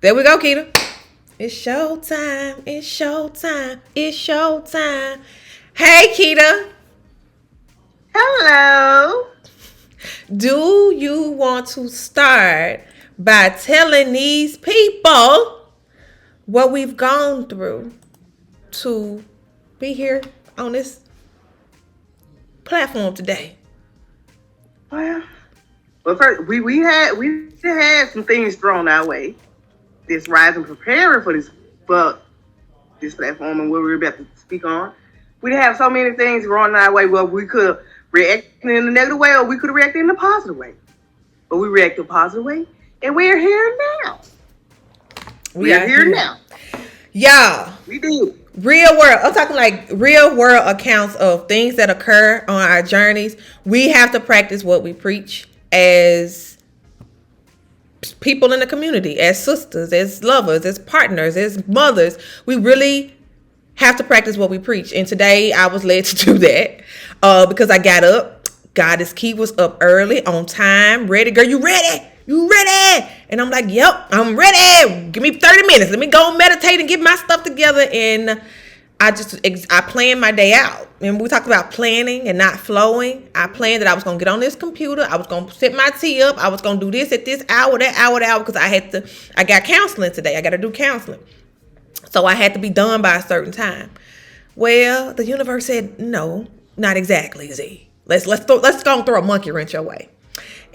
There we go, Keita. It's showtime. It's showtime. It's showtime. Hey, Keita. Hello. Do you want to start by telling these people what we've gone through to be here on this platform today? Well, first we had some things thrown our way. This rise and preparing for this platform and what we're about to speak on. We have so many things thrown our way. Well, we could react in a negative way, or we could react in a positive way. But we react in a positive way, and we're here now. We're here now. Y'all. We do. Real world. I'm talking like real world accounts of things that occur on our journeys. We have to practice what we preach as people in the community, as sisters, as lovers, as partners, as mothers. We really have to practice what we preach. And today I was led to do that because I got up. Goddess Kei was up early, on time, ready. Girl, you ready? You ready? And I'm like, yep, I'm ready. Give me 30 minutes. Let me go meditate and get my stuff together. And I planned my day out. Remember, we talked about planning and not flowing. I planned that I was going to get on this computer. I was going to set my tea up. I was going to do this at this hour, that hour, because I got counseling today. I got to do counseling. So I had to be done by a certain time. Well, the universe said, no, not exactly, Z. Let's go and throw a monkey wrench your way.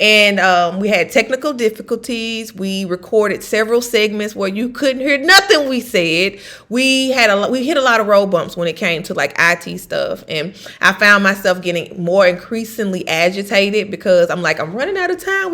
And we had technical difficulties. We recorded several segments where you couldn't hear nothing we said. We hit a lot of road bumps when it came to like IT stuff. And I found myself getting more increasingly agitated because I'm like, I'm running out of time.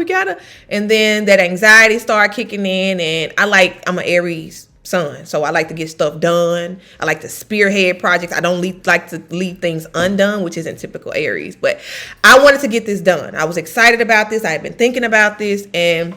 And then that anxiety started kicking in. And I'm an Aries Sun, so I like to get stuff done. I like to spearhead projects. I don't like to leave things undone, which isn't typical Aries. But I wanted to get this done. I was excited about this. I had been thinking about this, and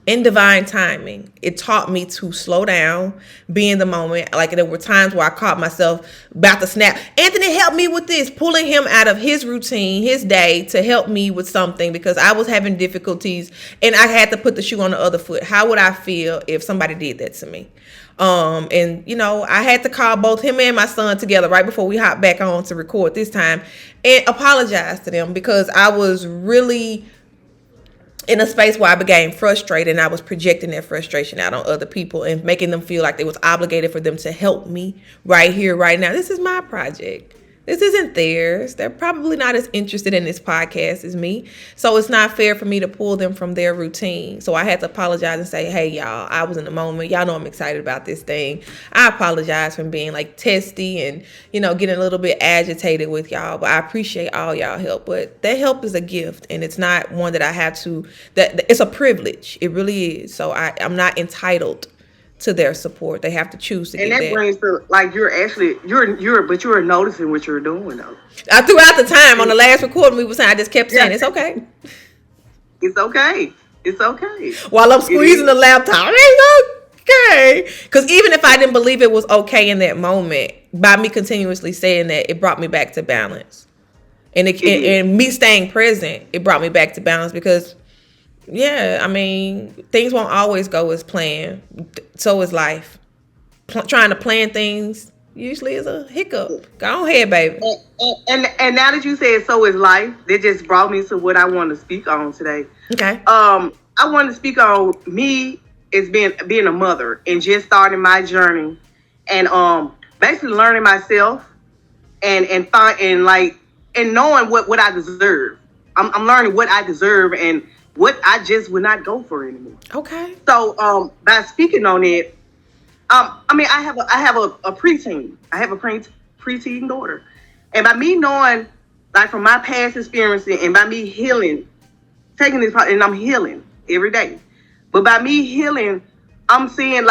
in divine timing, it taught me to slow down, be in the moment. Like, there were times where I caught myself about to snap. Anthony helped me with this, pulling him out of his routine, his day, to help me with something because I was having difficulties and I had to put the shoe on the other foot. How would I feel if somebody did that to me? And I had to call both him and my son together right before we hopped back on to record this time and apologize to them because I was really in a space where I became frustrated and I was projecting that frustration out on other people and making them feel like they was obligated for them to help me right here, right now. This is my project. This isn't theirs. They're probably not as interested in this podcast as me. So it's not fair for me to pull them from their routine. So I had to apologize and say, hey, y'all, I was in the moment. Y'all know I'm excited about this thing. I apologize for being like testy and, getting a little bit agitated with y'all. But I appreciate all y'all help. But that help is a gift. And it's not one that I have to, it's a privilege. It really is. So I'm not entitled to their support. They have to choose to get that. And that brings to, like, you're noticing what you're doing, though. Throughout the time, on the last recording, we were saying, I just kept saying, it's okay. It's okay. It's okay. While I'm squeezing the laptop, it's okay. Because even if I didn't believe it was okay in that moment, by me continuously saying that, it brought me back to balance. And and me staying present, it brought me back to balance because things won't always go as planned. So is life. Trying to plan things usually is a hiccup. Go ahead, baby. And now that you said so is life, that just brought me to what I want to speak on today. Okay. I want to speak on me as being a mother and just starting my journey and basically learning myself and knowing what I deserve. I'm learning what I deserve and what I just would not go for anymore. Okay. So by speaking on it, I have a preteen. I have a preteen daughter, and by me knowing, like, from my past experience and by me healing, taking this part, and I'm healing every day. But by me healing, I'm seeing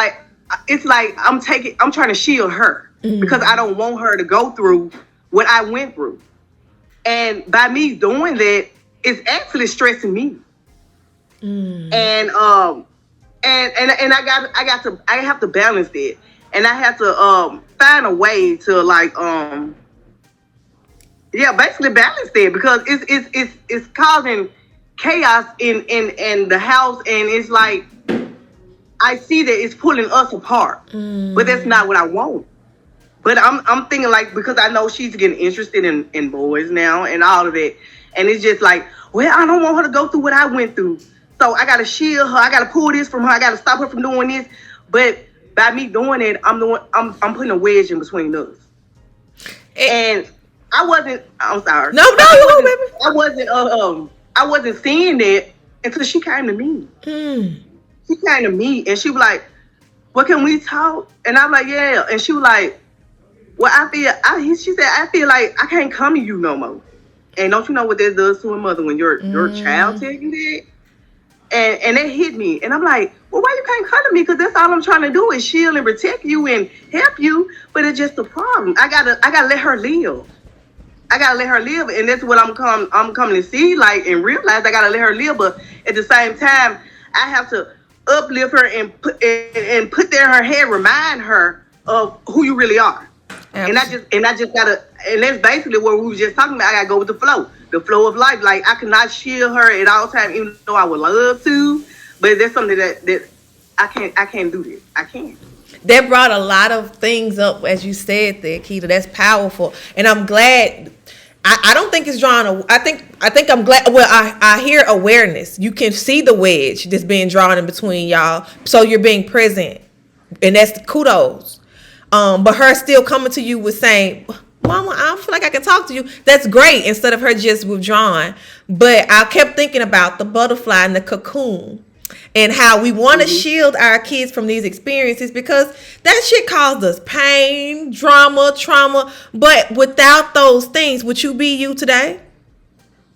it's like I'm trying to shield her because I don't want her to go through what I went through, and by me doing that, it's actually stressing me. And I have to balance it, and I have to find a way to basically balance it because it's causing chaos in the house, and it's like I see that it's pulling us apart. But that's not what I want. But I'm thinking like, because I know she's getting interested in boys now and all of that. And it's just like, well, I don't want her to go through what I went through. So I gotta shield her. I gotta pull this from her. I gotta stop her from doing this. But by me doing it, I'm putting a wedge in between us. And I'm sorry. No, I wasn't seeing that until she came to me. She came to me and she was like, well, can we talk? And I'm like, yeah. And she was like, well, she said, I feel like I can't come to you no more. And don't you know what that does to a mother when your child tells you that? And that hit me. And I'm like, well, why you can't come to me? Because that's all I'm trying to do is shield and protect you and help you. But it's just a problem. I gotta let her live. I gotta let her live. And that's what I'm coming to see, like, and realize I gotta let her live. But at the same time, I have to uplift her and put there in her head, remind her of who you really are. Absolutely. And I just gotta, and that's basically what we were just talking about. I gotta go with the flow of life. Like, I cannot shield her at all times, even though I would love to. But there's something that I can't do this. I can't. That brought a lot of things up, as you said there, Keita. That's powerful, and I'm glad. I don't think it's drawn. I think I'm glad. Well, I hear awareness. You can see the wedge that's being drawn in between y'all. So you're being present, and that's kudos. But her still coming to you with saying, Mama, I don't feel like I can talk to you. That's great, instead of her just withdrawing. But I kept thinking about the butterfly and the cocoon and how we want to shield our kids from these experiences because that shit caused us pain, drama, trauma. But without those things, would you be you today?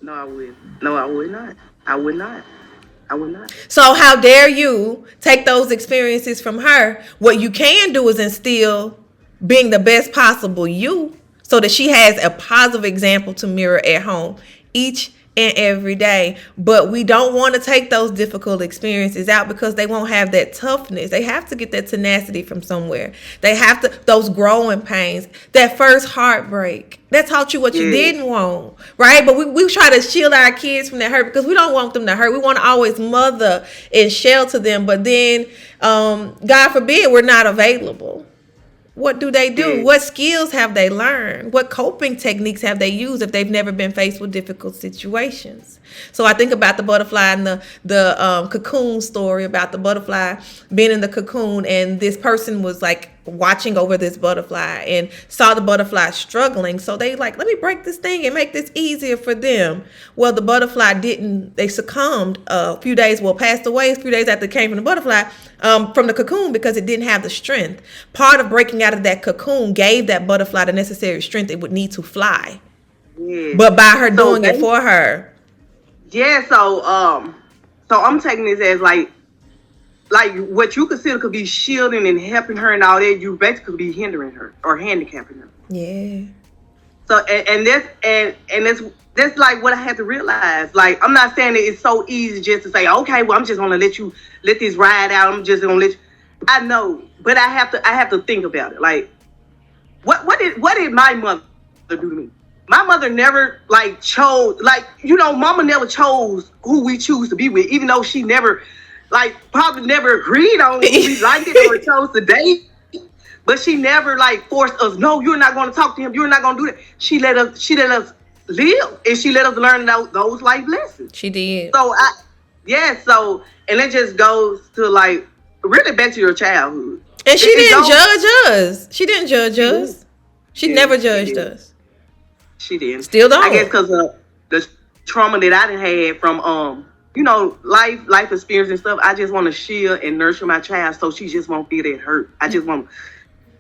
No, I would. No, I would not. I would not. I would not. So how dare you take those experiences from her? What you can do is instill being the best possible you so that she has a positive example to mirror at home each and every day. But we don't want to take those difficult experiences out because they won't have that toughness. They have to get that tenacity from somewhere. They have to, those growing pains, that first heartbreak that taught you what you didn't want, right? But we try to shield our kids from that hurt because we don't want them to hurt. We want to always mother and shelter them, but then God forbid we're not available. What do they do? What skills have they learned? What coping techniques have they used if they've never been faced with difficult situations? So I think about the butterfly and the cocoon story about the butterfly being in the cocoon, and this person was like watching over this butterfly and saw the butterfly struggling. So they like, let me break this thing and make this easier for them. Well, the butterfly didn't. They succumbed passed away a few days after it came from the butterfly, from the cocoon, because it didn't have the strength. Part of breaking out of that cocoon gave that butterfly the necessary strength it would need to fly. Yeah. But by her doing it for her. Yeah, so I'm taking this as like what you consider could be shielding and helping her and all that, you basically could be hindering her or handicapping her. Yeah. So and that's like what I had to realize. Like, I'm not saying that it's so easy just to say, okay, well, I'm just gonna let this ride out. I'm just gonna let you. I know, but I have to think about it. Like, what did my mother do to me? My mother never chose, mama never chose who we choose to be with, even though she never, probably never agreed on who we liked it or chose to date. But she never forced us, no, you're not going to talk to him, you're not going to do that. She let us live, and she let us learn those life lessons. She did. So and it just goes to really back to your childhood. And she didn't judge us. She didn't judge us. She never judged us. She did. Still don't. I guess because of the trauma that I done had from life experience and stuff. I just want to shield and nurture my child so she just won't feel that hurt. I just want.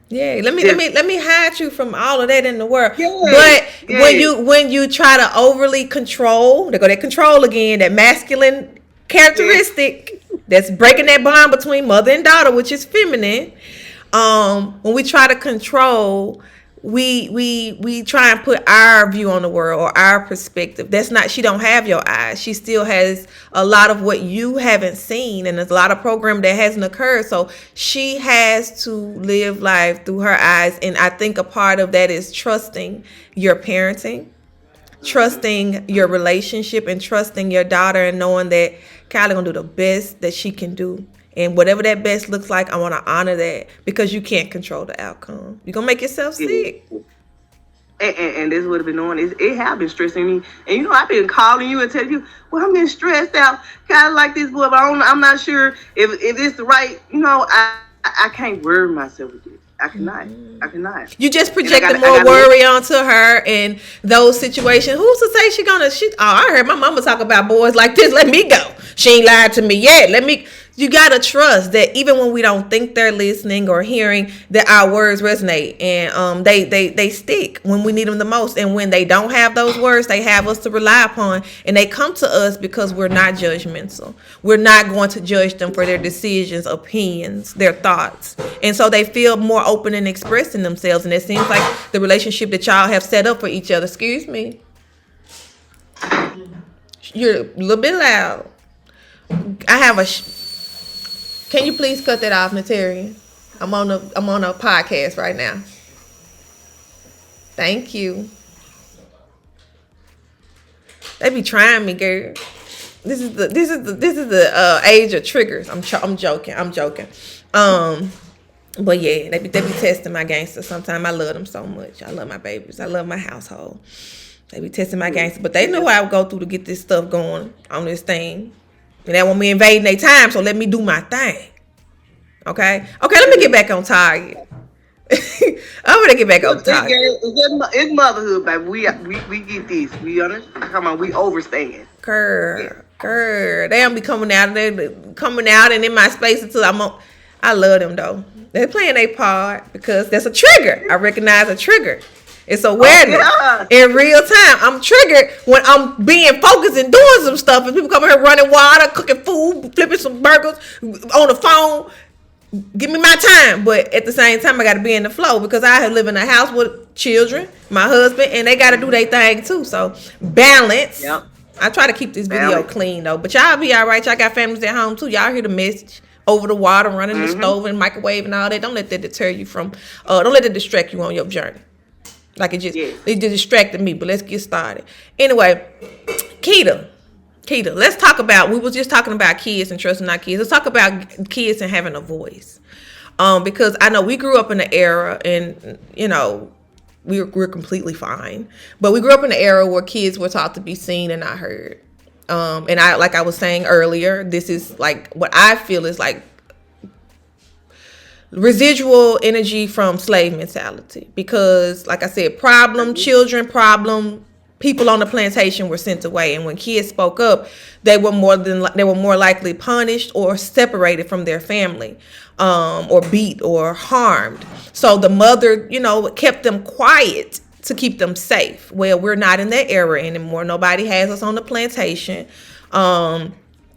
Yeah, let me hide you from all of that in the world. Yeah, but when you try to overly control, they go that control again, that masculine characteristic that's breaking that bond between mother and daughter, which is feminine. When we try to control, we try and put our view on the world or our perspective. She don't have your eyes. She still has a lot of what you haven't seen, and there's a lot of programming that hasn't occurred. So she has to live life through her eyes. And I think a part of that is trusting your parenting, trusting your relationship, and trusting your daughter, and knowing that Kylie gonna do the best that she can do And whatever that best looks like, I want to honor that because you can't control the outcome. You're going to make yourself sick. And this would have been on. It have been stressing me. And, you know, I've been calling you and telling you, well, I'm getting stressed out. Kind of like this boy, but I'm not sure if it's the right, you know, I can't worry myself with this. I cannot. You just projected more worry onto her in those situations. Who's to say I heard my mama talk about boys like this. Let me go. She ain't lied to me yet. You gotta trust that even when we don't think they're listening or hearing, that our words resonate and they stick when we need them the most. And when they don't have those words, they have us to rely upon, and they come to us because we're not judgmental. We're not going to judge them for their decisions, opinions, their thoughts, and so they feel more open in expressing themselves. And it seems like the relationship that y'all have set up for each other. Excuse me, you're a little bit loud. I have Can you please cut that off, Natarian? I'm on a podcast right now. Thank you. They be trying me, girl. This is the age of triggers. I'm joking. But yeah, they be testing my gangster. Sometimes I love them so much. I love my babies. I love my household. They be testing my gangster, but they know what I would go through to get this stuff going on this thing. And they want me invading their time, so let me do my thing. Okay, let me get back on target. I'm gonna get back on target. It's motherhood, baby. We get this. We understand. Come on, we overstand. Girl, they don't be coming out and in my space until I love them though. They're playing their part because that's a trigger. I recognize a trigger. It's awareness in real time. I'm triggered when I'm being focused and doing some stuff, and people come here running water, cooking food, flipping some burgers on the phone. Give me my time, but at the same time, I got to be in the flow because I live in a house with children, my husband, and they got to do their thing too. So balance. Yep. I try to keep this video clean though, but y'all be all right. Y'all got families at home too. Y'all hear the message over the water, running the stove and microwave and all that. Don't let that deter you from. Don't let it distract you on your journey. Like it just distracted me, but let's get started. Anyway, Keita, let's talk about, we was just talking about kids and trusting our kids. Let's talk about kids and having a voice. Because I know we grew up in an era and, you know, we're completely fine. But we grew up in an era where kids were taught to be seen and not heard. And like I was saying earlier, this is like what I feel is like residual energy from slave mentality, because like I said, children, people on the plantation were sent away, and when kids spoke up, they were more likely punished or separated from their family, or beat or harmed. So the mother, you know, kept them quiet to keep them safe. Well, we're not in that era anymore. Nobody has us on the plantation.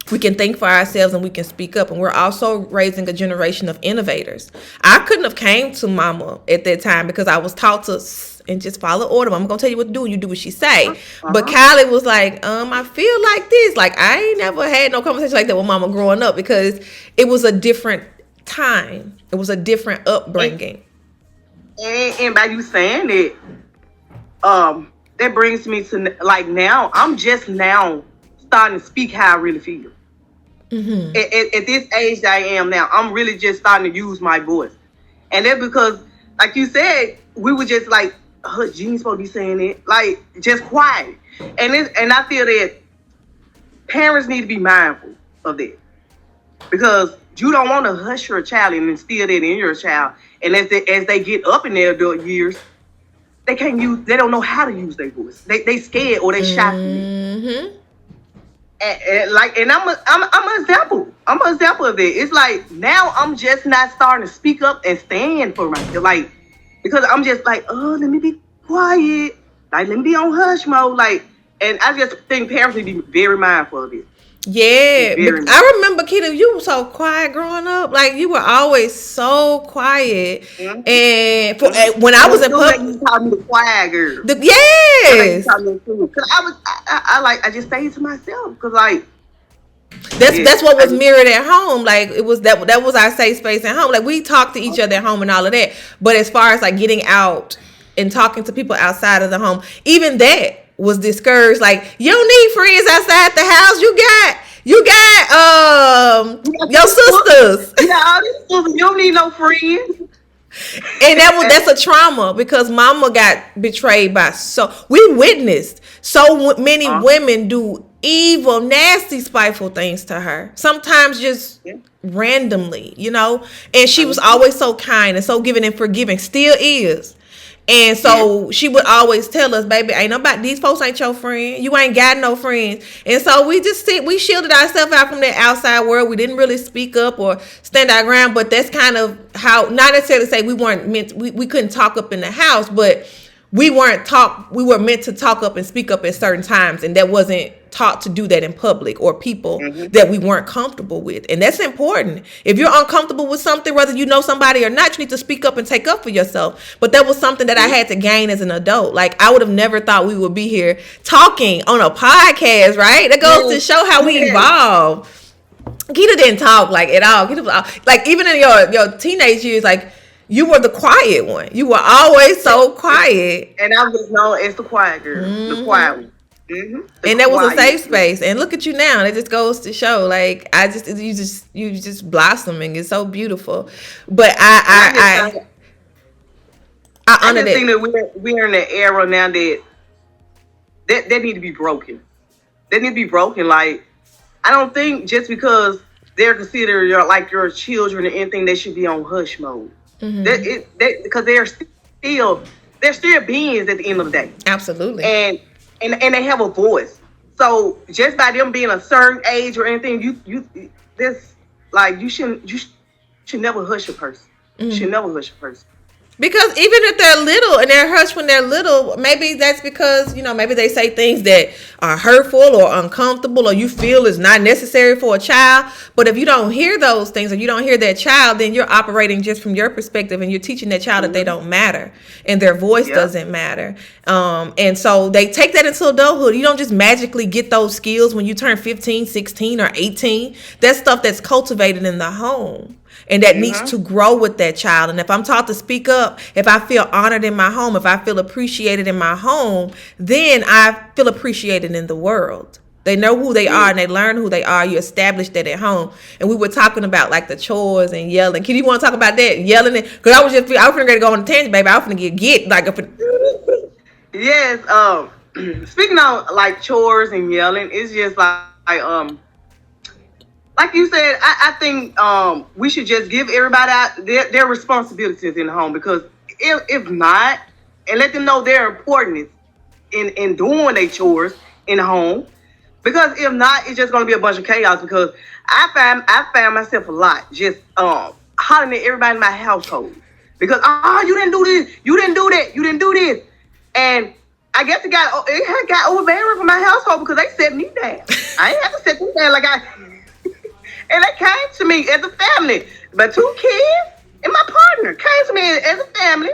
We can think for ourselves and we can speak up. And we're also raising a generation of innovators. I couldn't have came to mama at that time because I was taught to and just follow order. I'm going to tell you what to do and you do what she say. But Kylie was like, I feel like this. Like, I ain't never had no conversation like that with mama growing up because it was a different time. It was a different upbringing. And by you saying it, that brings me to, like, now, I'm just now starting to speak how I really feel. Mm-hmm. At this age that I am now, I'm really just starting to use my voice. And that's because, like you said, we were just like, you ain't supposed to be saying it. Like, just quiet. And I feel that parents need to be mindful of that. Because you don't want to hush your child and instill that in your child. And as they get up in their adult years, they don't know how to use their voice. They scared or they shy. Mm-hmm. And I'm an example. I'm an example of it. It's like now I'm just not starting to speak up and stand for myself, like, because I'm just like, let me be quiet, like let me be on hush mode, like. And I just think parents need to be very mindful of it. Yeah, I remember, Keita, you were so quiet growing up. Like, you were always so quiet. Mm-hmm. And when I was in public, you called me the quiet girl. Yes. Because I just stayed to myself. Because, like, that's what was mirrored at home. Like, it was that was our safe space at home. Like, we talked to each other at home and all of that. But as far as like getting out and talking to people outside of the home, even that was discouraged. Like, you don't need friends outside the house. You got your sisters. You got all these sisters. You don't need no friends. And that's a trauma because mama got betrayed by we witnessed so many women do evil, nasty, spiteful things to her. Sometimes just randomly, and she was always so kind and so giving and forgiving, still is. And so she would always tell us, baby, ain't nobody, these folks ain't your friend. You ain't got no friends. And so we shielded ourselves out from that outside world. We didn't really speak up or stand our ground, but that's kind of how, not necessarily say we weren't we couldn't talk up in the house, but we were meant to talk up and speak up at certain times. And that wasn't taught to do that in public or people that we weren't comfortable with. And that's important. If you're uncomfortable with something, whether you know somebody or not, you need to speak up and take up for yourself. But that was something that I had to gain as an adult. Like, I would have never thought we would be here talking on a podcast, right? That goes to show how we evolve. Gita didn't talk like at all. Like, even in your teenage years, like, you were the quiet one. You were always so quiet. And I was known as the quiet girl, the quiet one. And that was a safe space. And look at you now. It just goes to show, like, you just blossoming. It's so beautiful. But I honor that. I think that we're in an era now that need to be broken. They need to be broken. Like, I don't think just because they're considered your children or anything, they should be on hush mode. Because they're still beings at the end of the day. Absolutely. And they have a voice. So just by them being a certain age or anything, you should never hush a person. You should never hush a person. Because even if they're little and they're hushed when they're little, maybe that's because, maybe they say things that are hurtful or uncomfortable or you feel is not necessary for a child. But if you don't hear those things or you don't hear that child, then you're operating just from your perspective and you're teaching that child that they don't matter and their voice doesn't matter. And so they take that into adulthood. You don't just magically get those skills when you turn 15, 16, or 18. That's stuff that's cultivated in the home. And that needs to grow with that child. And if I'm taught to speak up, if I feel honored in my home, if I feel appreciated in my home, then I feel appreciated in the world. They know who they are and they learn who they are. You establish that at home. And we were talking about like the chores and yelling. Kid, you want to talk about that? Yelling? Because I was going to go on a tangent, baby. I was going to get like Yes. Speaking of like chores and yelling, it's just like you said, I think we should just give everybody their responsibilities in the home, because if not, and let them know their importance in doing their chores in the home, because if not, it's just going to be a bunch of chaos. Because I found myself a lot just hollering at everybody in my household because you didn't do this, you didn't do that, you didn't do this, and I guess it got overbearing for my household because they set me down. I ain't have to set them down and they came to me as a family. My 2 kids and my partner came to me as a family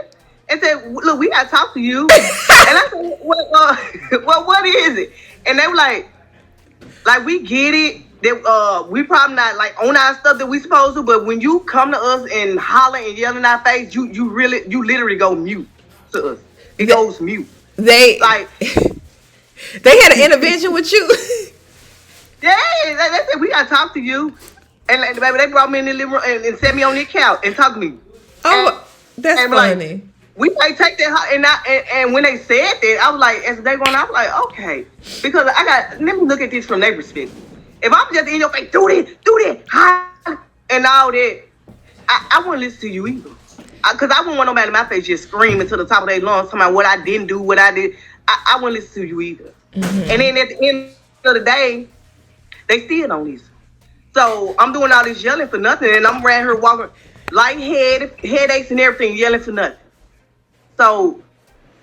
and said, look, we got to talk to you. And I said, well, what is it? And they were like, we get it. That we probably not like on our stuff that we supposed to, but when you come to us and holler and yell in our face, you literally go mute to us. It goes mute. They had an intervention with you. Yeah, they said we gotta talk to you, and baby, they brought me in the living room and set me on the couch and talked to me. Oh, that's funny. Like, we might take that, and when they said that, I was like, as they going, I was like, okay, because let me look at this from their perspective. If I'm just in your face, do that, and all that, I wouldn't listen to you either, because I wouldn't want nobody in my face just screaming to the top of their lungs, talking about what I didn't do, what I did. I wouldn't listen to you either. And then at the end of the day, they still don't listen. So I'm doing all this yelling for nothing, and I'm around here walking lightheaded, headaches and everything, yelling for nothing. So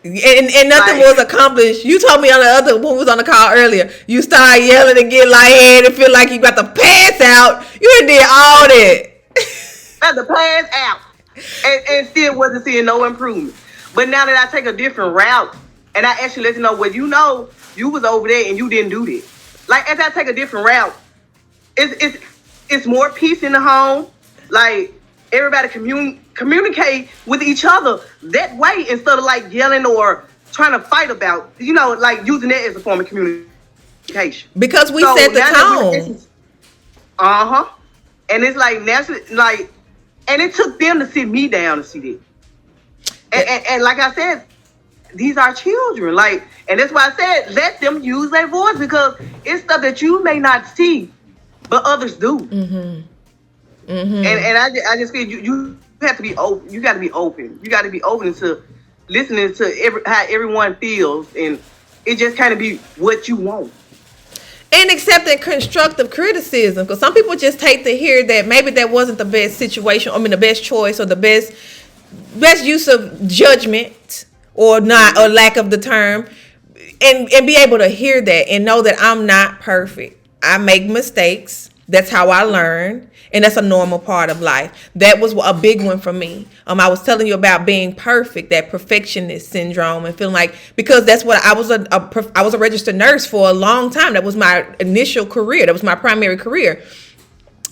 and nothing was accomplished. You told me on the other when we was on the call earlier, you started yelling and get lightheaded, feel like you got to pass out. You did all that. Got to pass out, and still wasn't seeing no improvement. But now that I take a different route, and I actually let you know, well, you was over there and you didn't do this. Like, as I take a different route, it's more peace in the home. Like, everybody communicate with each other that way instead of like yelling or trying to fight about, like using that as a form of communication. Because we set the tone. And it's like naturally, like, and it took them to sit me down to see this. And like I said, these are children. Like, and that's why I said let them use their voice, because it's stuff that you may not see, but others do. And I just feel you have to be open. You got to be open. You got to be open to listening to how everyone feels, and it just kind of be what you want. And accepting constructive criticism, because some people just take to hear that maybe that wasn't the best situation, the best choice, or the best use of judgment, or not, or lack of the term, and be able to hear that and know that I'm not perfect. I make mistakes. That's how I learn, and that's a normal part of life. That was a big one for me. I was telling you about being perfect, that perfectionist syndrome, and feeling like, because that's what I was a registered nurse for a long time. That was my initial career. That was my primary career.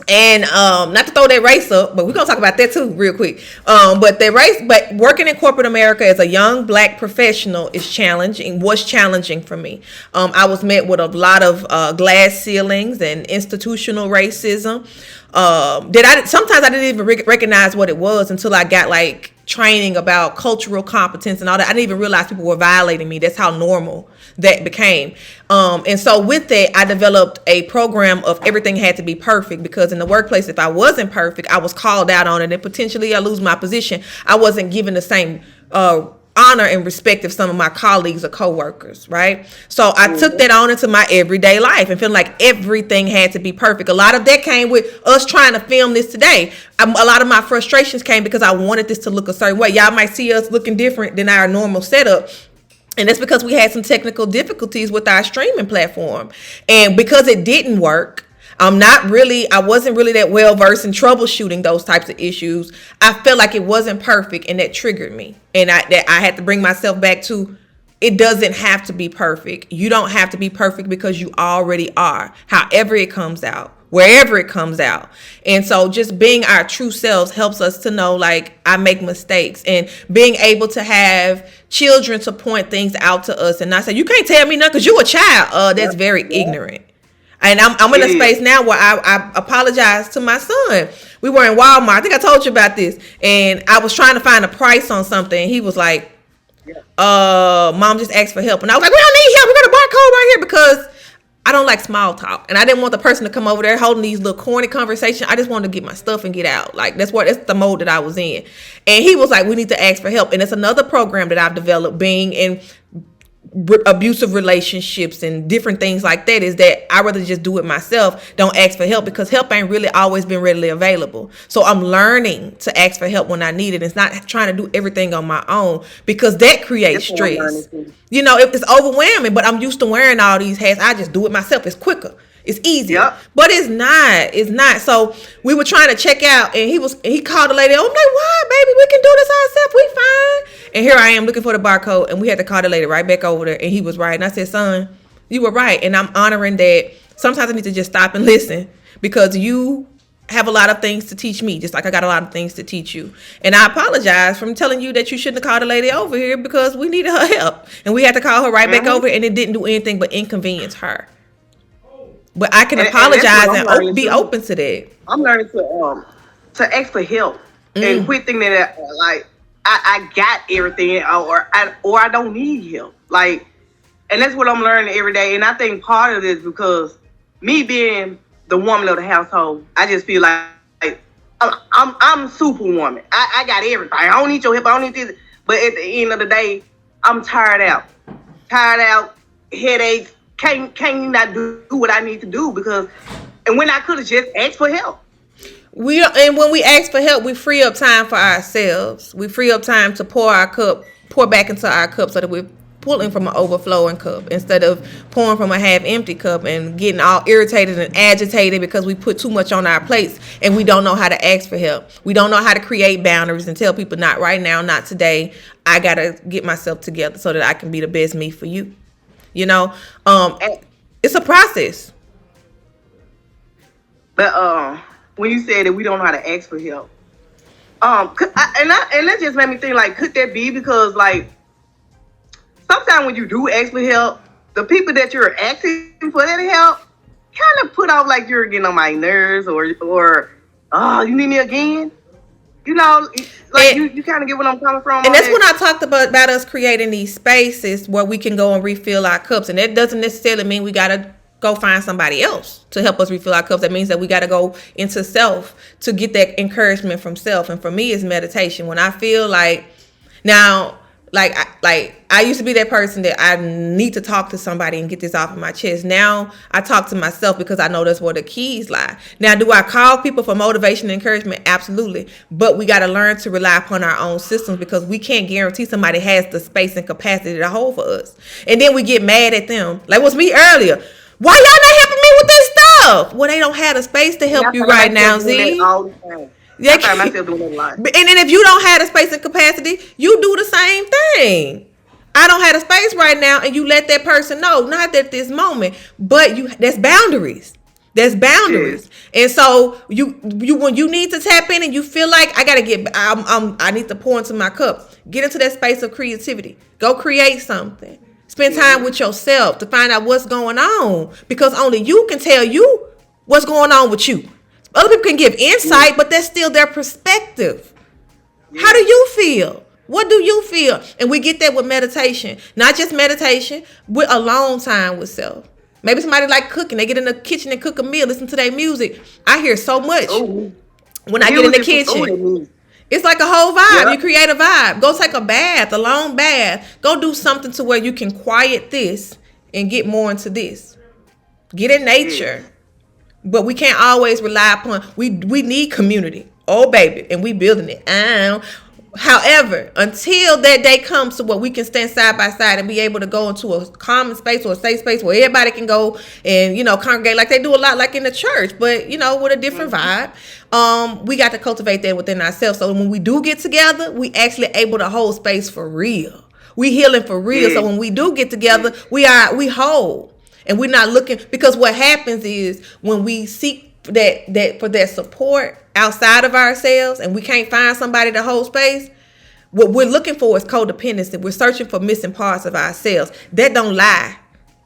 And not to throw that race up, but we're gonna talk about that too real quick. But working in corporate America as a young Black professional was challenging for me. I was met with a lot of glass ceilings and institutional racism. Sometimes I didn't even recognize what it was until I got like training about cultural competence and all that. I didn't even realize people were violating me. That's how normal that became. And so with that, I developed a program of everything had to be perfect, because in the workplace, if I wasn't perfect, I was called out on it, and potentially I lose my position. I wasn't given the same honor and respect of some of my colleagues or coworkers, right? So I took that on into my everyday life and feeling like everything had to be perfect. A lot of that came with us trying to film this today. A lot of my frustrations came because I wanted this to look a certain way. Y'all might see us looking different than our normal setup. And that's because we had some technical difficulties with our streaming platform. And because it didn't work, I wasn't really that well versed in troubleshooting those types of issues. I felt like it wasn't perfect, and that triggered me. And I had to bring myself back to, it doesn't have to be perfect. You don't have to be perfect, because you already are, however it comes out, wherever it comes out. And so just being our true selves helps us to know, like, I make mistakes, and being able to have children to point things out to us and not say, you can't tell me nothing because you a child. That's very ignorant. And I'm in a space now where I apologize to my son. We were in Walmart. I think I told you about this. And I was trying to find a price on something. And he was like, Mom just asked for help. And I was like, we don't need help. We got a barcode right here, because I don't like small talk. And I didn't want the person to come over there holding these little corny conversations. I just wanted to get my stuff and get out. Like, that's the mode that I was in. And he was like, we need to ask for help. And it's another program that I've developed, being in abusive relationships and different things like that, is that I rather just do it myself. Don't ask for help, because help ain't really always been readily available. So I'm learning to ask for help when I need it. It's not trying to do everything on my own, because that creates stress. You know, it's overwhelming, but I'm used to wearing all these hats. I just do it myself. It's quicker. It's easier. But it's not. So we were trying to check out, and he called the lady. I'm like, what, baby? We can do this ourselves. We fine. And here I am looking for the barcode, and we had to call the lady right back over there, and he was right. And I said, son, you were right. And I'm honoring that. Sometimes I need to just stop and listen, because you have a lot of things to teach me, just like I got a lot of things to teach you. And I apologize for telling you that you shouldn't have called the lady over here, because we needed her help, and we had to call her right back over, and it didn't do anything but inconvenience her. But I can apologize and be open to that. I'm learning to ask for help and quit thinking that like I got everything, or I don't need help. Like, and that's what I'm learning every day. And I think part of it is because me being the woman of the household, I just feel like I'm superwoman. I got everything. I don't need your help. I don't need this. But at the end of the day, I'm tired out, headaches. Can't not do what I need to do, and when I could have just asked for help. And when we ask for help, we free up time for ourselves. We free up time to pour back into our cup, so that we're pulling from an overflowing cup instead of pouring from a half empty cup and getting all irritated and agitated because we put too much on our plates and we don't know how to ask for help. We don't know how to create boundaries and tell people, not right now, not today. I got to get myself together so that I can be the best me for you. You know, it's a process. But when you said that we don't know how to ask for help, and that just made me think, like, could that be because, like, sometimes when you do ask for help, the people that you're asking for that help kind of put it off like you're getting on my nerves or oh, you need me again. You know, like you kind of get what I'm coming from. And that's when I talked about us creating these spaces where we can go and refill our cups. And that doesn't necessarily mean we got to go find somebody else to help us refill our cups. That means that we got to go into self to get that encouragement from self. And for me, it's meditation. When I feel like now, I used to be that person that I need to talk to somebody and get this off of my chest. Now I talk to myself because I know that's where the keys lie. Now, do I call people for motivation and encouragement? Absolutely. But we got to learn to rely upon our own systems because we can't guarantee somebody has the space and capacity to hold for us. And then we get mad at them. Like was me earlier. Why y'all not helping me with this stuff? Well, they don't have the space to help you right now, Zee. I find myself doing that a lot. And then if you don't have the space and capacity, you do the same thing. I don't have the space right now, and you let that person know, not at this moment, but that's boundaries. There's boundaries. Yeah. And so you when you need to tap in and you feel like I need to pour into my cup, get into that space of creativity. Go create something. Spend time with yourself to find out what's going on, because only you can tell you what's going on with you. Other people can give insight, but that's still their perspective. Yeah. How do you feel? What do you feel? And we get that with meditation. Not just meditation, with alone time with self. Maybe somebody like cooking. They get in the kitchen and cook a meal, listen to their music. I hear so much when I get in the kitchen. It's like a whole vibe. Yeah. You create a vibe. Go take a bath, a long bath. Go do something to where you can quiet this and get more into this. Get in nature. Yeah. But we can't always rely upon, we need community. Oh, baby. And we building it. However, until that day comes to where we can stand side by side and be able to go into a common space or a safe space where everybody can go and, congregate like they do a lot like in the church, but, with a different vibe. We got to cultivate that within ourselves. So when we do get together, we actually able to hold space for real. We healing for real. So when we do get together, we whole. And we're not looking, because what happens is when we seek that for that support outside of ourselves and we can't find somebody to hold space, what we're looking for is codependency. We're searching for missing parts of ourselves. That don't lie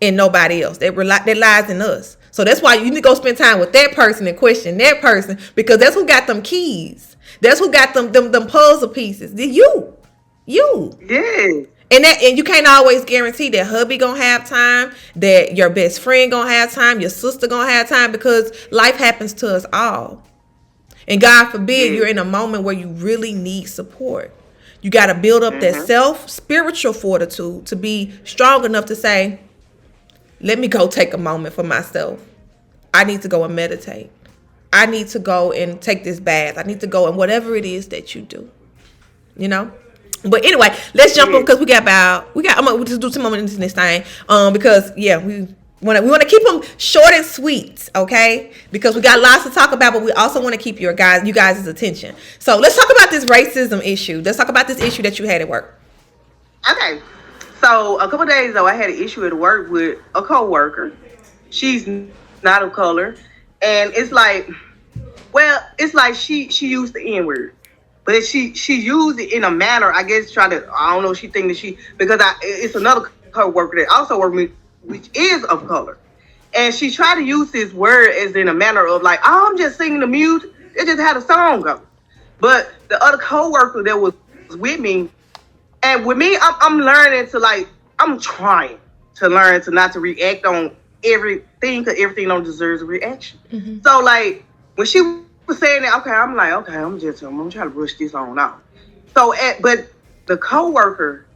in nobody else. That lies in us. So that's why you need to go spend time with that person and question that person, because that's who got them keys. That's who got them puzzle pieces. You. Yeah. And you can't always guarantee that hubby gonna have time, that your best friend gonna have time, your sister gonna have time, because life happens to us all. And God forbid you're in a moment where you really need support. You got to build up that spiritual fortitude to be strong enough to say, let me go take a moment for myself. I need to go and meditate. I need to go and take this bath. I need to go and whatever it is that you do, But anyway, let's jump on, because I'm gonna just do some more into this thing. Because we want to keep them short and sweet, okay? Because we got lots to talk about, but we also want to keep you guys' attention. So let's talk about this racism issue. Let's talk about this issue that you had at work. Okay. So a couple of days ago, I had an issue at work with a coworker. She's not of color, and it's like she used the N-word. But she used it in a manner, I guess, she think that because it's another co-worker that also worked with me, which is of color. And she tried to use this word as in a manner of like, oh, I'm just singing the music. It just had a song go. But the other co-worker that was with me, and with me, I'm learning to I'm trying to learn to not to react on everything, because everything don't deserve a reaction. Mm-hmm. So when she was saying that, I'm like, okay, I'm trying to brush this on off. So, but the coworker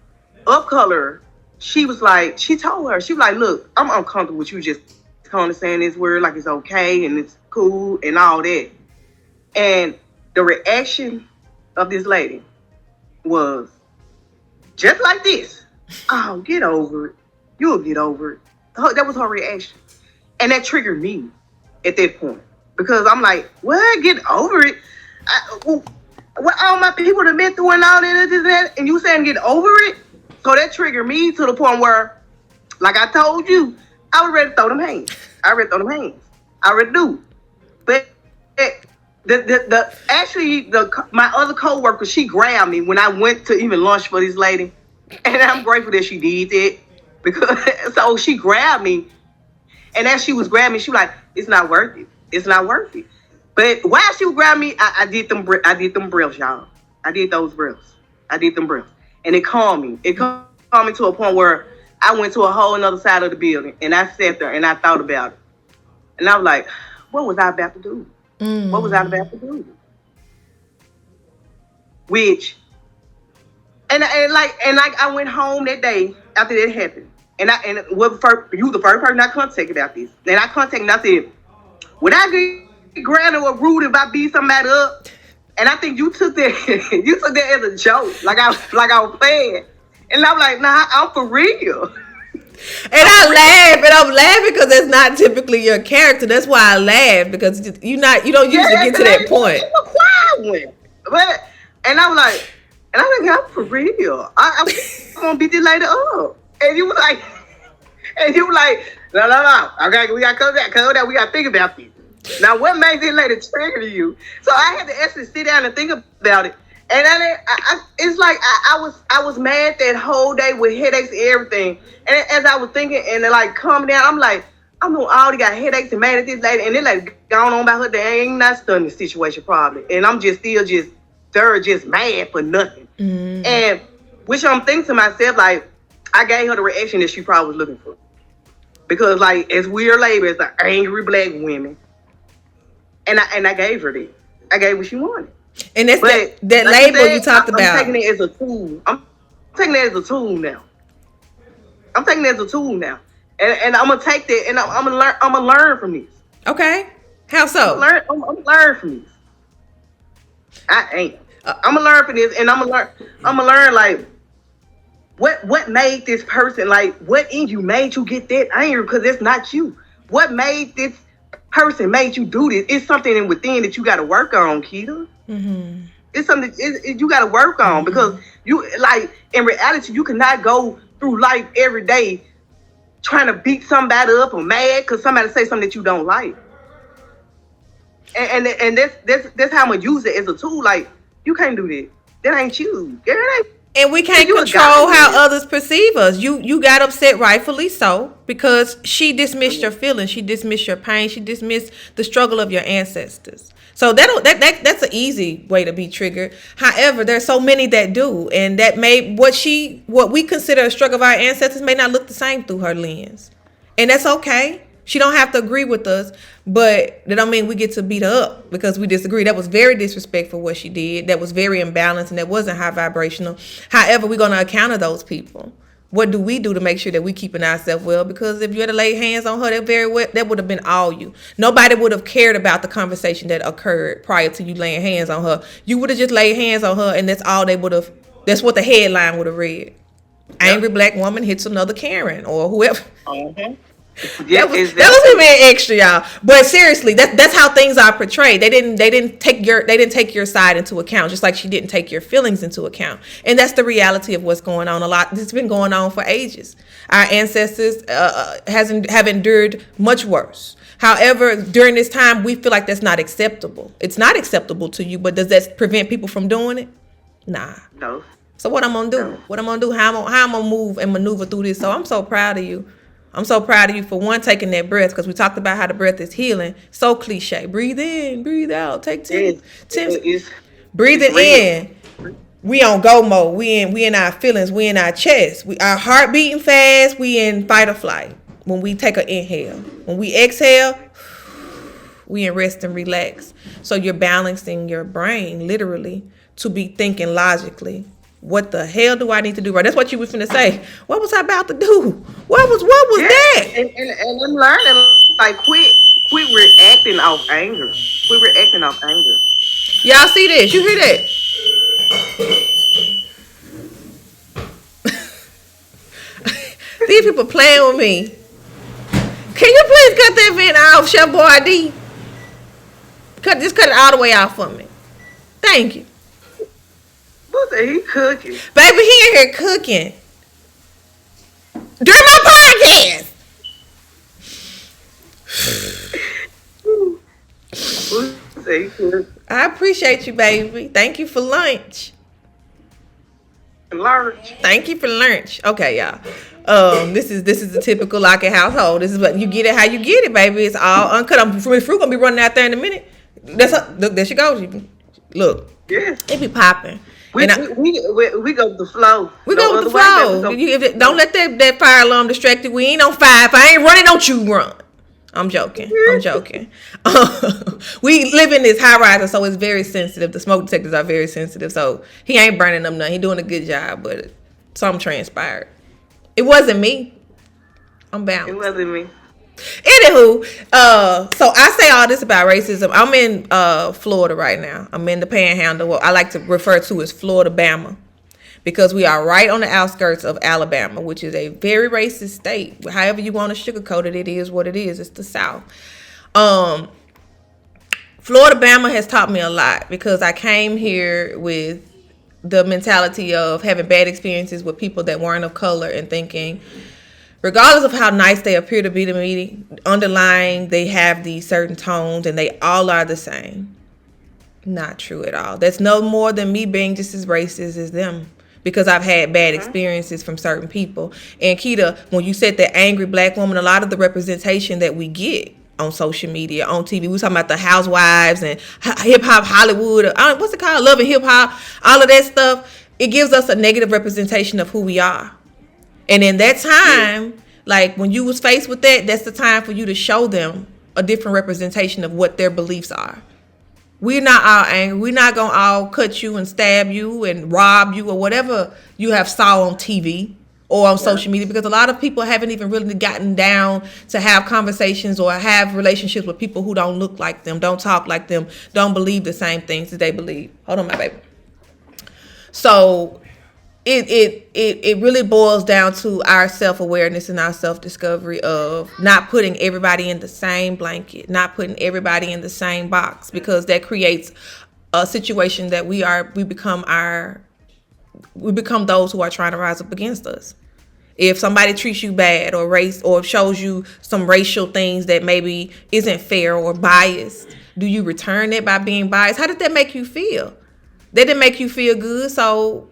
of color, she was like, look, I'm uncomfortable with you just kind of saying this word like it's okay and it's cool and all that. And the reaction of this lady was just like this. Oh, get over it. You'll get over it. That was her reaction. And that triggered me at that point. Because I'm like, what? Get over it? What all my people have been through and all that, and you saying get over it? So that triggered me to the point where, like I told you, I was ready to throw them hands. I already do. But my other coworker, she grabbed me when I went to even lunch for this lady, and I'm grateful that she did that, because so she grabbed me, and as she was grabbing me, she was like, It's not worth it. It's not worth it. But while she would grab me, I did them breaths, y'all. I did those breaths. I did them breaths. And it calmed me. It calmed me to a point where I went to a whole another side of the building. And I sat there and I thought about it. And I was like, what was I about to do? What was I about to do? Which, and I went home that day after that happened. You the first person I contacted about this. And I contacted and I said, would I get granted or rude if I beat somebody up? And I think you took that as a joke, like I was playing. And I'm like, nah, I'm for real. And I'm laughing because that's not typically your character. That's why I laugh, because you don't usually get to that point. It's a quiet one. And I was like, I'm for real. I'm gonna beat this lady up. And you was like, no. Okay, we gotta calm down. We gotta think about this. Now, what made this lady trigger you? So I had to actually sit down and think about it. And it's like I was mad that whole day with headaches and everything. And as I was thinking and like calming down, I'm like, I already got headaches and mad at this lady. And then like gone on about her day, ain't not studying the situation probably. And I'm just mad for nothing. Mm. And which I'm thinking to myself, like, I gave her the reaction that she probably was looking for. Because like, as we're labeled as an angry black women. And I gave her that. I gave what she wanted. And that's that like label you talked about. I'm taking it as a tool. I'm taking it as a tool now. And I'm gonna take that and I'm gonna learn from this. Okay. How so? I'm gonna learn from this. I ain't. I'm gonna learn from this, and I'm gonna learn like what made this person, like what in you made you get that angry, because it's not you. What made this person made you do this? It's something in within that you got to work on, Keita. Mm-hmm. It's something you got to work on, because you, like, in reality, you cannot go through life every day trying to beat somebody up or mad because somebody say something that you don't like. And that's how I'm gonna use it as a tool. Like, you can't do that. That ain't you. That ain't. And we can't control how others perceive us. You got upset, rightfully so, because she dismissed your feelings. She dismissed your pain. She dismissed the struggle of your ancestors. So that's an easy way to be triggered. However, there's so many that do, and that may what we consider a struggle of our ancestors may not look the same through her lens, and that's okay. She don't have to agree with us, but that don't mean we get to beat her up because we disagree. That was very disrespectful what she did. That was very imbalanced, and that wasn't high vibrational. However, we're going to encounter those people. What do we do to make sure that we keeping ourselves well? Because if you had to lay hands on her, that would have been all you. Nobody would have cared about the conversation that occurred prior to you laying hands on her. You would have just laid hands on her, and that's all they would have. That's what the headline would have read. Yep. Angry black woman hits another Karen or whoever. Mm-hmm. Yeah, that was even extra, y'all. But seriously, that's how things are portrayed. They didn't take your side into account, just like she didn't take your feelings into account. And that's the reality of what's going on. It's been going on for ages. Our ancestors have endured much worse. However, during this time, we feel like that's not acceptable. It's not acceptable to you, but does that prevent people from doing it? Nah. No. So what I'm gonna do? No. What I'm gonna do? How I'm gonna move and maneuver through this? So I'm so proud of you. I'm so proud of you for one, taking that breath, because we talked about how the breath is healing. So cliche. Breathe in, breathe out. Take 10. Breathing in. We on go mode. We in our feelings. We in our chest. Our heart beating fast. We in fight or flight. When we take an inhale. When we exhale, we in rest and relax. So you're balancing your brain, literally, to be thinking logically. What the hell do I need to do right? That's what you was finna say. What was I about to do? What was that? And I'm learning, like, quit reacting off anger. Quit reacting off anger. Y'all see this? You hear that? These people playing with me. Can you please cut that vent off, Chef Boyardee? Just cut it all the way out for me. Thank you. He cooking. Baby, he in here cooking. During my podcast. I appreciate you, baby. Thank you for lunch. Lunch. Thank you for lunch. Okay, y'all. This is the typical Lockett household. This is what you get it how you get it, baby. It's all uncut. I'm fruit gonna be running out there in a minute. Look, there she goes. Look, Yes. it be popping. We go with the flow. We go with the flow. Don't let that fire alarm distract you. We ain't on fire. If I ain't running, don't you run. I'm joking. We live in this high rise, so it's very sensitive. The smoke detectors are very sensitive. So he ain't burning them nothing. He doing a good job, but something transpired. It wasn't me. I'm bound. It wasn't me. Anywho, so I say all this about racism. I'm in Florida right now. I'm in the Panhandle. What I like to refer to as Florida Bama, because we are right on the outskirts of Alabama, which is a very racist state. However you want to sugarcoat it, it is what it is. It's the South. Florida Bama has taught me a lot, because I came here with the mentality of having bad experiences with people that weren't of color and thinking, regardless of how nice they appear to be to me, underlying they have these certain tones and they all are the same. Not true at all. That's no more than me being just as racist as them, because I've had bad experiences from certain people. And Keita, when you said that angry black woman, a lot of the representation that we get on social media, on TV, we talking about the housewives and hip hop Hollywood, what's it called? Love and hip hop, all of that stuff. It gives us a negative representation of who we are. And in that time, like when you was faced with that, that's the time for you to show them a different representation of what their beliefs are. We're not all angry. We're not going to all cut you and stab you and rob you or whatever you have saw on TV or on social media, because a lot of people haven't even really gotten down to have conversations or have relationships with people who don't look like them, don't talk like them, don't believe the same things that they believe. Hold on, my baby. So it really boils down to our self-awareness and our self-discovery of not putting everybody in the same blanket, not putting everybody in the same box, because that creates a situation that we become those who are trying to rise up against us. If somebody treats you bad or race or shows you some racial things that maybe isn't fair or biased, do you return it by being biased? How did that make you feel? That didn't make you feel good, so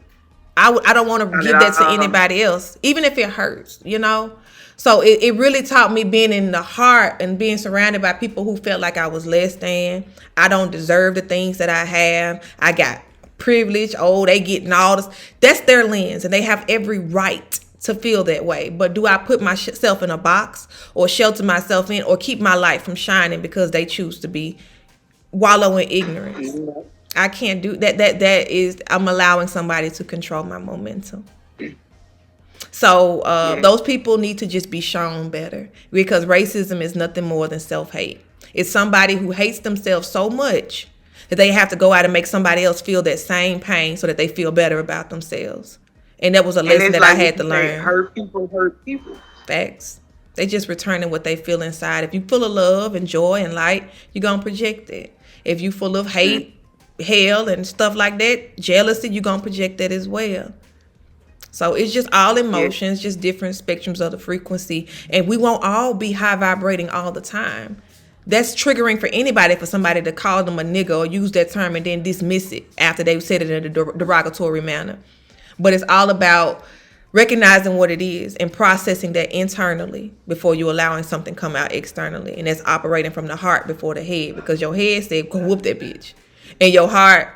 I don't want to give that to anybody else, even if it hurts, you know? So it really taught me being in the heart and being surrounded by people who felt like I was less than. I don't deserve the things that I have. I got privilege. Oh, they getting all this. That's their lens, and they have every right to feel that way. But do I put myself in a box or shelter myself in or keep my light from shining because they choose to be wallow in ignorance? I can't do that. That is, I'm allowing somebody to control my momentum. So those people need to just be shown better, because racism is nothing more than self-hate. It's somebody who hates themselves so much that they have to go out and make somebody else feel that same pain so that they feel better about themselves. And that was a lesson that I had to learn. Hurt people. Facts. They just returning what they feel inside. If you full of love and joy and light, you're going to project it. If you full of hate, hell and stuff like that, jealousy, you're going to project that as well. So it's just all emotions, just different spectrums of the frequency. And we won't all be high vibrating all the time. That's triggering for anybody, for somebody to call them a nigga or use that term and then dismiss it after they've said it in a derogatory manner. But it's all about recognizing what it is and processing that internally before you allowing something come out externally. And that's operating from the heart before the head, because your head said, go whoop that bitch. And your heart,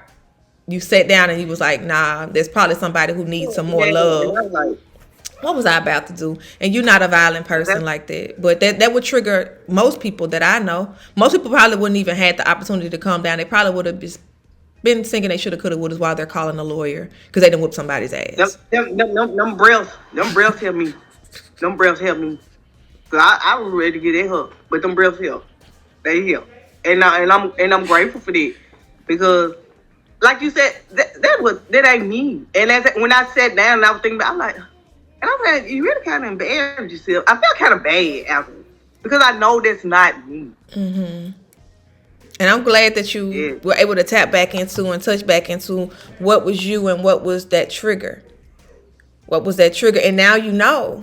you sat down and you was like, nah, there's probably somebody who needs some more love. What was I about to do? And you're not a violent person like that. But that would trigger most people that I know. Most people probably wouldn't even had the opportunity to calm down. They probably would have just been thinking they shoulda, coulda, woulda while they're calling a lawyer because they didn't whoop somebody's ass. Them breaths help me. Them breaths help me. Cause I was ready to get that help, but them breaths help. They help, and I'm grateful for that, because, like you said, that ain't me. And when I sat down and I was thinking about, I'm like, you really kind of embarrassed yourself. I felt kind of bad after, because I know that's not me. Mm-hmm. And I'm glad that you were able to tap back into and touch back into what was you and what was that trigger. What was that trigger? And now you know.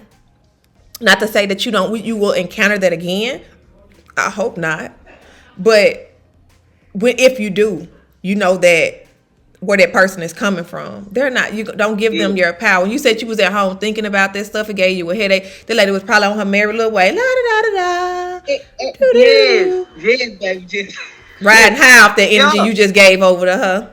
Not to say that you will encounter that again. I hope not. But if you do, you know that where that person is coming from. They're not. You don't give them your power. When you said you was at home thinking about this stuff, it gave you a headache. The lady was probably on her merry little way. La da da da da. Yes, baby. Just riding high off the energy you just gave over to her.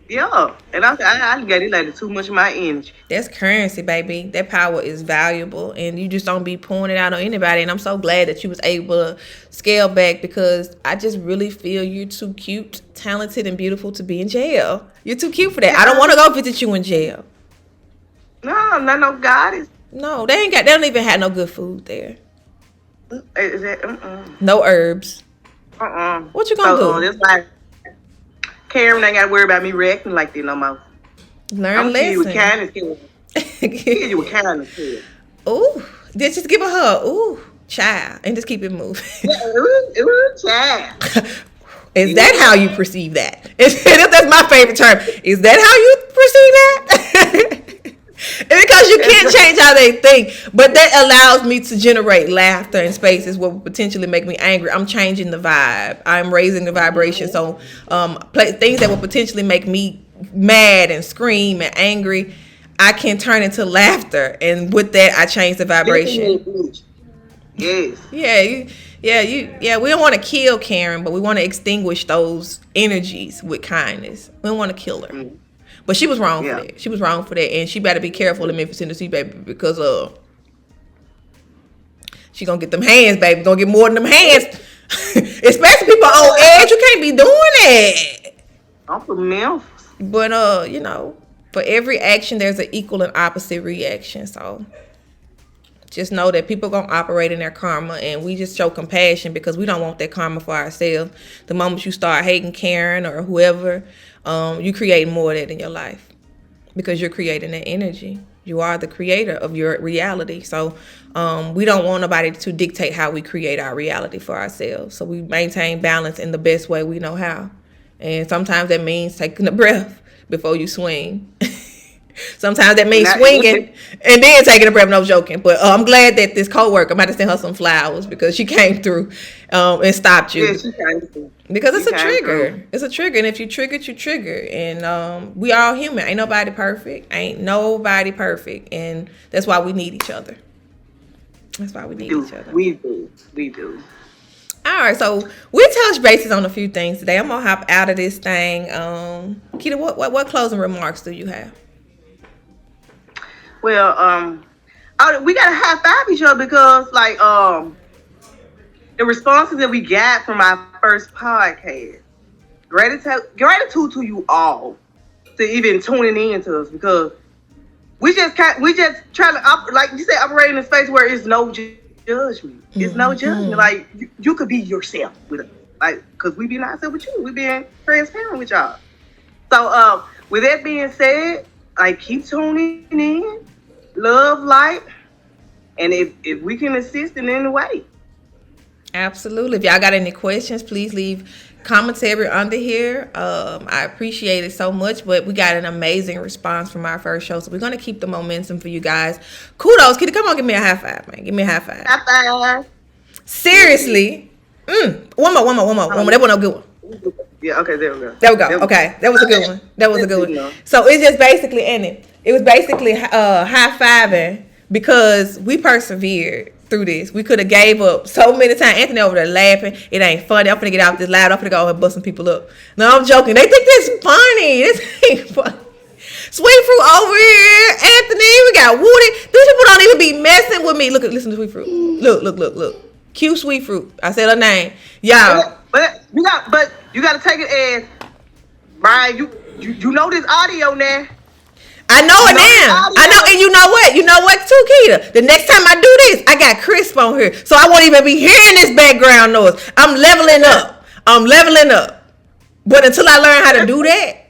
Yeah, and I gave this lady too much of my energy. That's currency, baby. That power is valuable, and you just don't be pouring it out on anybody. And I'm so glad that you was able to scale back, because I just really feel you're too cute, talented, and beautiful to be in jail. You're too cute for that. I don't want to go visit you in jail. No goddess. No, they don't even have no good food there. Is that no herbs. What you gonna do? That's like Karen ain't got to worry about me reacting like that no more. Learn lesson. You with kindness, Karen. You with kindness, Karen. Ooh, just give her a hug. Ooh, child, and just keep it moving. It was child. Is that how you perceive that? That's my favorite term. Is that how you perceive that? Because you can't change how they think, but that allows me to generate laughter in spaces what would potentially make me angry. I'm changing the vibe. I'm raising the vibration. So things that would potentially make me mad and scream and angry, I can turn into laughter, and with that I change the vibration. Yes. Yeah, we don't want to kill Karen, but we want to extinguish those energies with kindness. We don't want to kill her. But she was wrong for that. She was wrong for that. And she better be careful in Memphis, Tennessee, baby, because she gonna get them hands, baby. Gonna get more than them hands. Especially people on edge. You can't be doing that. I'm from Memphis. But for every action there's an equal and opposite reaction. So just know that people gonna operate in their karma, and we just show compassion because we don't want that karma for ourselves. The moment you start hating Karen or whoever, you create more of that in your life, because you're creating that energy. You are the creator of your reality. So we don't want nobody to dictate how we create our reality for ourselves. So we maintain balance in the best way we know how. And sometimes that means taking a breath before you swing. Sometimes that means swinging and then taking a breath. No joking. But I'm glad that this coworker, I'm about to send her some flowers because she came through and stopped you. Yeah, she came through. Because it's a trigger. It's a trigger. And if you trigger, you trigger. And we all human. Ain't nobody perfect. And that's why we need each other. That's why we need each other. We do. All right, so we touched bases on a few things today. I'm gonna hop out of this thing. Keita, what closing remarks do you have? Well, we gotta high five each other because, like, the responses that we got from our first podcast, gratitude to you all to even tuning in to us, because we just try to like you said, operate in a space where it's no judgment. It's no judgment. Like you could be yourself with us, like, because we being ourselves with you. We being transparent with y'all. So, with that being said, like, keep tuning in. Love, light, and if we can assist in any way. Absolutely. If y'all got any questions, please leave commentary under here. I appreciate it so much, but we got an amazing response from our first show, so we're going to keep the momentum for you guys. Kudos. Kitty, come on, give me a high five, man. Give me a high five. High five. Seriously. One more. That one a good one. Yeah, okay, there we go. Okay, that was a good one. So it's just basically it was basically high-fiving because we persevered through this. We could have gave up so many times. Anthony over there laughing. It ain't funny. I'm finna get out this loud. I'm finna go and busting people up. No, I'm joking. They think this funny. This ain't funny. Sweet Fruit over here. Anthony, we got Woody. These people don't even be messing with me. Look, listen to Sweet Fruit. Look. Cute Sweet Fruit. I said her name. Y'all. But you got to take it as, Brian, you know this audio now. I know it now. I know, and you know what too, Keita? The next time I do this, I got Crisp on here, so I won't even be hearing this background noise. I'm leveling up. But until I learn how to do that,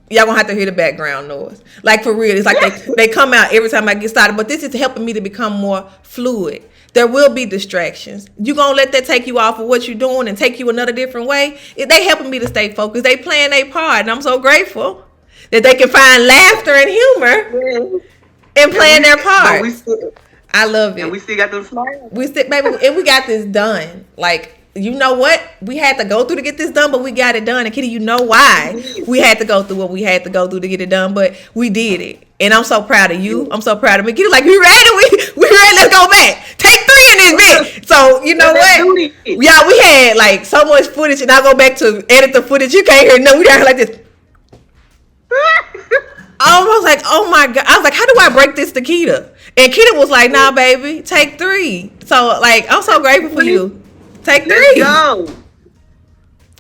y'all gonna have to hear the background noise. Like, for real, it's like they come out every time I get started. But this is helping me to become more fluid. There will be distractions. You gonna let that take you off of what you're doing and take you another different way? They helping me to stay focused. They playing their part, and I'm so grateful that they can find laughter and humor in playing their part. I love it. And we still got them smiles. Baby, and we got this done. Like, you know what? We had to go through to get this done, but we got it done. And Kitty, you know why we had to go through what we had to go through to get it done, but we did it. And I'm so proud of you. I'm so proud of me. Kitty, like, we ready? We ready? Let's go back. Take 3 in this bitch. So, you know what? Yeah, we had like so much footage, and I go back to edit the footage. You can't hear no. We got like this. I was like, oh my God. I was like, how do I break this to Keita? And Keita was like, nah, baby, take 3. So, like, I'm so grateful for you. Take 3. Let's go.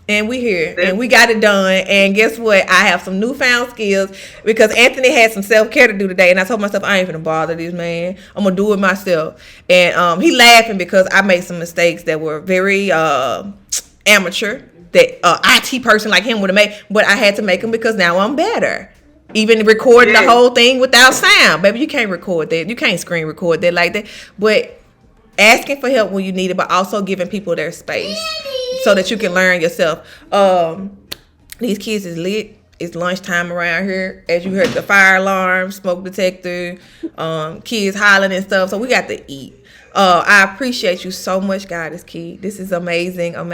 And we here. And we got it done. And guess what? I have some newfound skills because Anthony had some self-care to do today. And I told myself, I ain't finna bother this man. I'm going to do it myself. And he laughing because I made some mistakes that were very amateur that IT person like him would have made. But I had to make them because now I'm better. Even recording the whole thing without sound. Baby, you can't record that. You can't screen record that like that. But asking for help when you need it, but also giving people their space so that you can learn yourself. These kids is lit. It's lunchtime around here. As you heard the fire alarm, smoke detector, kids hollering and stuff. So we got to eat. I appreciate you so much, Goddess Kei. This is amazing. I'm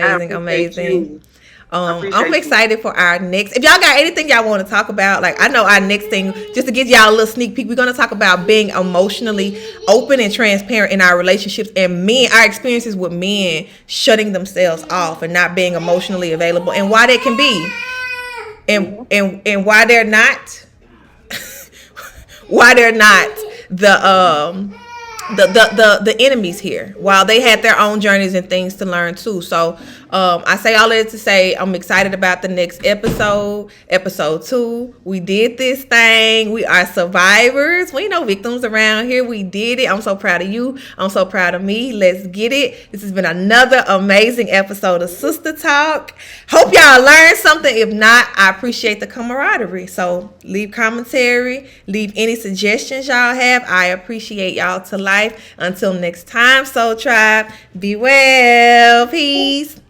excited for our next. If y'all got anything y'all want to talk about, like I know our next thing, just to give y'all a little sneak peek, we're gonna talk about being emotionally open and transparent in our relationships, and our experiences with men shutting themselves off and not being emotionally available, and why that can be, and why they're not, the enemies here, while they had their own journeys and things to learn too. So I say all of it to say I'm excited about the next episode 2. We did this thing. We are survivors. We ain't no victims around here. We did it. I'm so proud of you. I'm so proud of me. Let's get it. This has been another amazing episode of Sister Talk. Hope y'all learned something. If not, I appreciate the camaraderie. So leave commentary, leave any suggestions y'all have. I appreciate y'all to life. Until next time, Soul Tribe, be well. Peace.